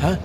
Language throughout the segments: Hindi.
हाँ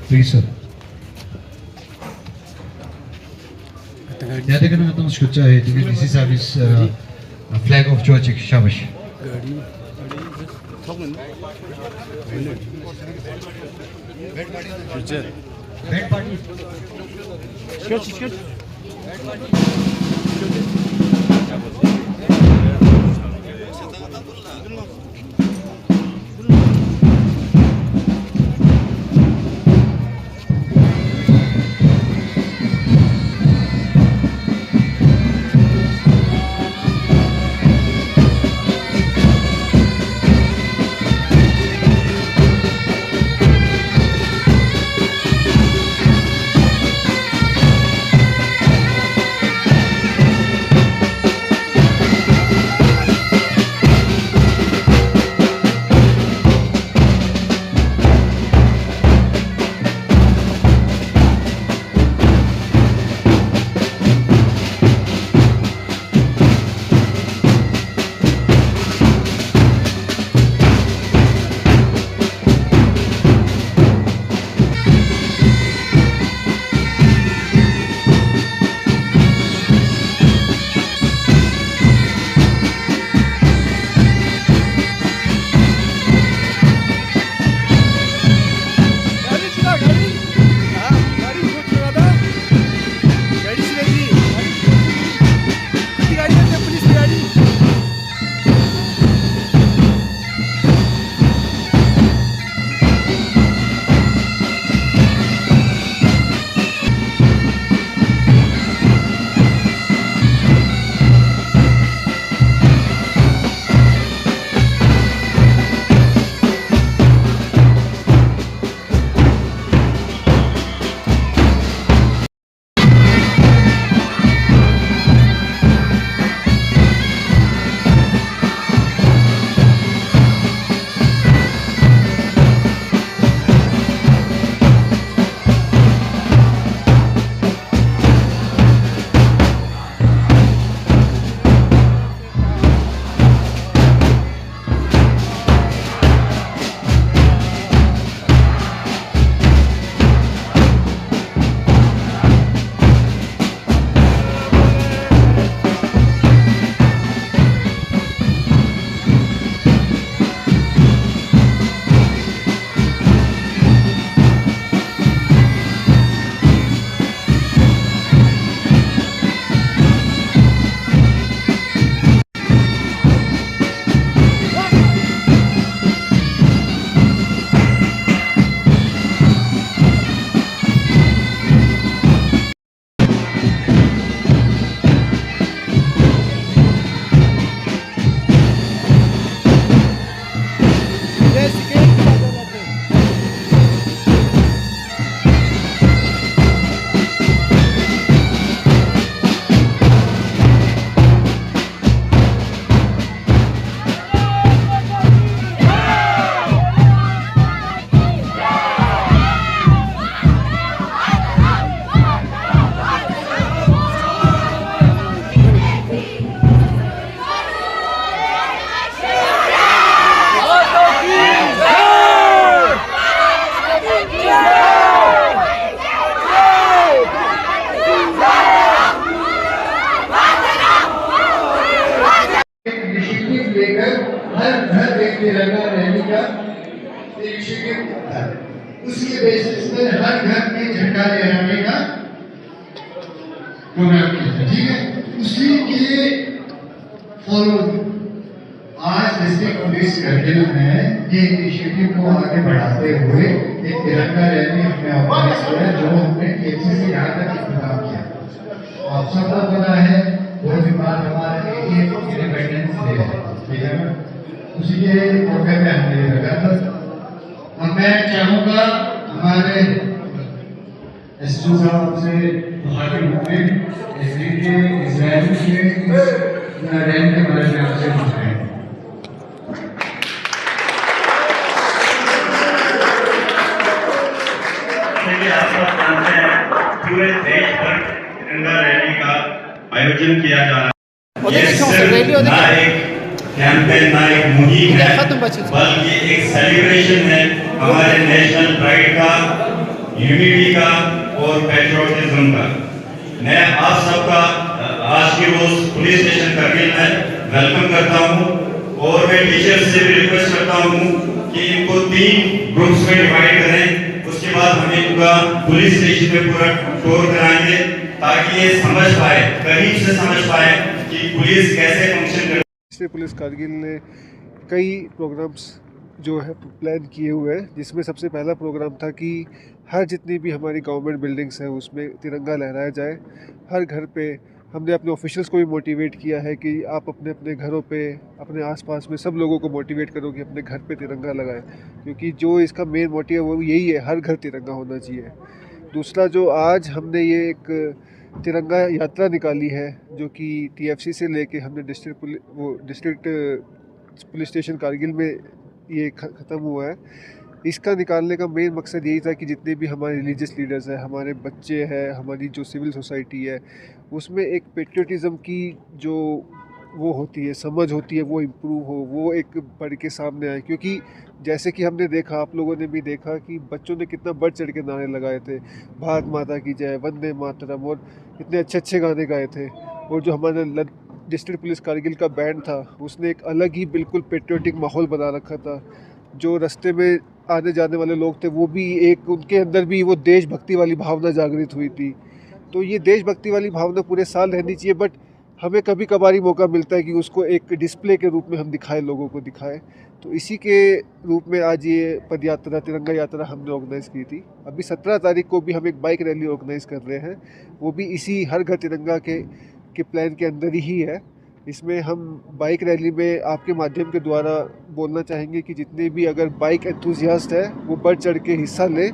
Please, sir. या देखना तो मुझको चाहिए कि DC service flag of George शाबाश. Bed party. तिरंगा लहराने का प्रोग्राम किया था, ठीक है। उसी के फॉलो आज डिस्ट्रिक्ट पुलिस करगिल में ये इनिशिएटिव को आगे बढ़ाते हुए एक तिरंगा रैली हमने ऑर्गेनाइज किया, जो हमने टीएमसी से यहाँ तक इंतजाम किया। आप सबको पता है वो भी बात हमारे इंडिपेंडेंस डे है, ठीक है ना, उसी के मौके पे हमने ये रखा था। और मैं चाहूँगा हमारे एसडीओ साहब से हाकिम हुए इस रैली के बारे में आपसे बताएं। आप सब जानते हैं पूरे देश भर तिरंगा रैली का आयोजन किया जा रहा है। ये सिर्फ ना एक कैंपेन ना एक मुहिम है, बल्कि एक सेलिब्रेशन है हमारे नेशनल प्राइड का, यूनिटी का और पैट्रियोटिज्म का। मैं आप सबका आज के रोज पुलिस स्टेशन करगिल में वेलकम करता हूं और मैं टीचर्स से भी रिक्वेस्ट करता हूं कि इनको 3 ग्रुप्स में डिवाइड करें। उसके बाद हम इनका पुलिस स्टेशन में पूरा टूर कराएंगे ताकि ये समझ पाए, करीब से समझ पाए कि पुलिस कैसे फंक्शन करती है। पुलिस कारगिल ने कई प्रोग्राम्स जो है प्लान किए हुए हैं, जिसमें सबसे पहला प्रोग्राम था कि हर जितनी भी हमारी गवर्नमेंट बिल्डिंग्स हैं उसमें तिरंगा लहराया जाए। हर घर पे हमने अपने ऑफिशियल्स को भी मोटिवेट किया है कि आप अपने अपने घरों पे, अपने आसपास में सब लोगों को मोटिवेट करो कि अपने घर पे तिरंगा लगाएं, क्योंकि जो इसका मेन मोटिव है वो यही है, हर घर तिरंगा होना चाहिए। दूसरा, जो आज हमने ये एक तिरंगा यात्रा निकाली है जो कि टीएफसी से लेके हमने डिस्ट्रिक्ट पुलिस स्टेशन कारगिल में ये ख़त्म हुआ है। इसका निकालने का मेन मकसद यही था कि जितने भी हमारे रिलीजियस लीडर्स हैं, हमारे बच्चे हैं, हमारी जो सिविल सोसाइटी है, उसमें एक पेट्रियोटिज़म की जो वो होती है, समझ होती है, वो इम्प्रूव हो, वो एक बढ़ के सामने आए। क्योंकि जैसे कि हमने देखा, आप लोगों ने भी देखा कि बच्चों ने कितना बढ़ चढ़ के नारे लगाए थे, भारत माता की जय, वंदे मातरम, और इतने अच्छे अच्छे गाने गाए थे। और जो हमारे डिस्ट्रिक्ट पुलिस कारगिल का बैंड था, उसने एक अलग ही बिल्कुल पेट्रियोटिक माहौल बना रखा था। जो रास्ते में आने जाने वाले लोग थे, वो भी एक, उनके अंदर भी वो देशभक्ति वाली भावना जागृत हुई थी। तो ये देशभक्ति वाली भावना पूरे साल रहनी चाहिए, बट हमें कभी कभार मौका मिलता है कि उसको एक डिस्प्ले के रूप में हम दिखाएं, लोगों को दिखाएं। तो इसी के रूप में आज ये पद यात्रा, तिरंगा यात्रा हमने ऑर्गेनाइज़ की थी। अभी 17 तारीख को भी हम एक बाइक रैली ऑर्गेनाइज़ कर रहे हैं, वो भी इसी हर घर तिरंगा के प्लान के अंदर ही है। इसमें हम बाइक रैली में आपके माध्यम के द्वारा बोलना चाहेंगे कि जितने भी अगर बाइक एंथुसियास्ट है वो बढ़ चढ़ के हिस्सा लें।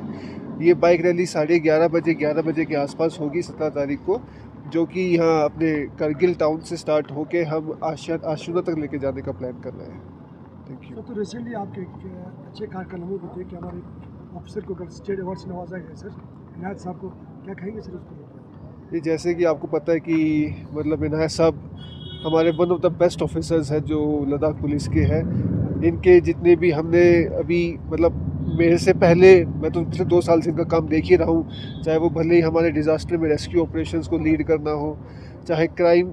ये बाइक रैली 11:30 बजे के आसपास होगी 17 तारीख को, जो कि यहाँ अपने करगिल टाउन से स्टार्ट होके हम आशुरा तक लेके जाने का प्लान कर रहे हैं। Thank you. तो रिसेंटली आपके अच्छे कार्यक्रमों को देख के हमारे ऑफिसर को स्टेट अवार्ड से नवाजा गया सर, इनायत साहब को, क्या कहेंगे सर उसको? ये जैसे कि आपको पता है कि मतलब इनायत साहब हमारे one of the best officers हैं जो लद्दाख पुलिस के हैं। इनके जितने भी हमने अभी, मतलब मेरे से पहले, मैं तो पिछले 2 साल से इनका काम देख ही रहा हूँ, चाहे वो भले ही हमारे डिज़ास्टर में रेस्क्यू ऑपरेशंस को लीड करना हो, चाहे क्राइम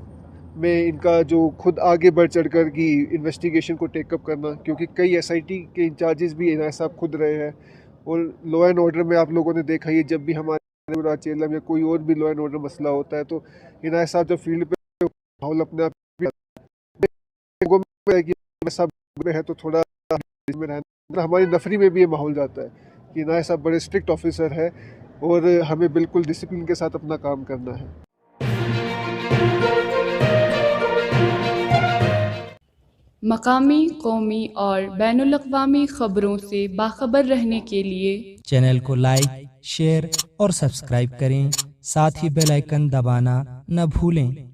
में इनका जो खुद आगे बढ़ चढ़ कर की इन्वेस्टिगेशन को टेकअप करना, क्योंकि कई SIT के इंचार्जेस भी इनायत साहब खुद रहे हैं। और लॉ एंड ऑर्डर में आप लोगों ने देखा ही, जब भी हमारे चेलम या कोई और भी लॉ एंड ऑर्डर मसला होता है, तो इनायत साहब जब फील्ड पे माहौल अपने आप सब है तो थोड़ा में रहना, हमारी नफरी में भी ये माहौल जाता है कि इनायत साहब बड़े स्ट्रिक्ट ऑफिसर है और हमें बिल्कुल डिसिप्लिन के साथ अपना काम करना है। मकामी, कौमी और बैनुल-अक़वामी खबरों से बाखबर रहने के लिए चैनल को लाइक, शेयर और सब्सक्राइब करें। साथ ही बेल आइकन दबाना न भूलें।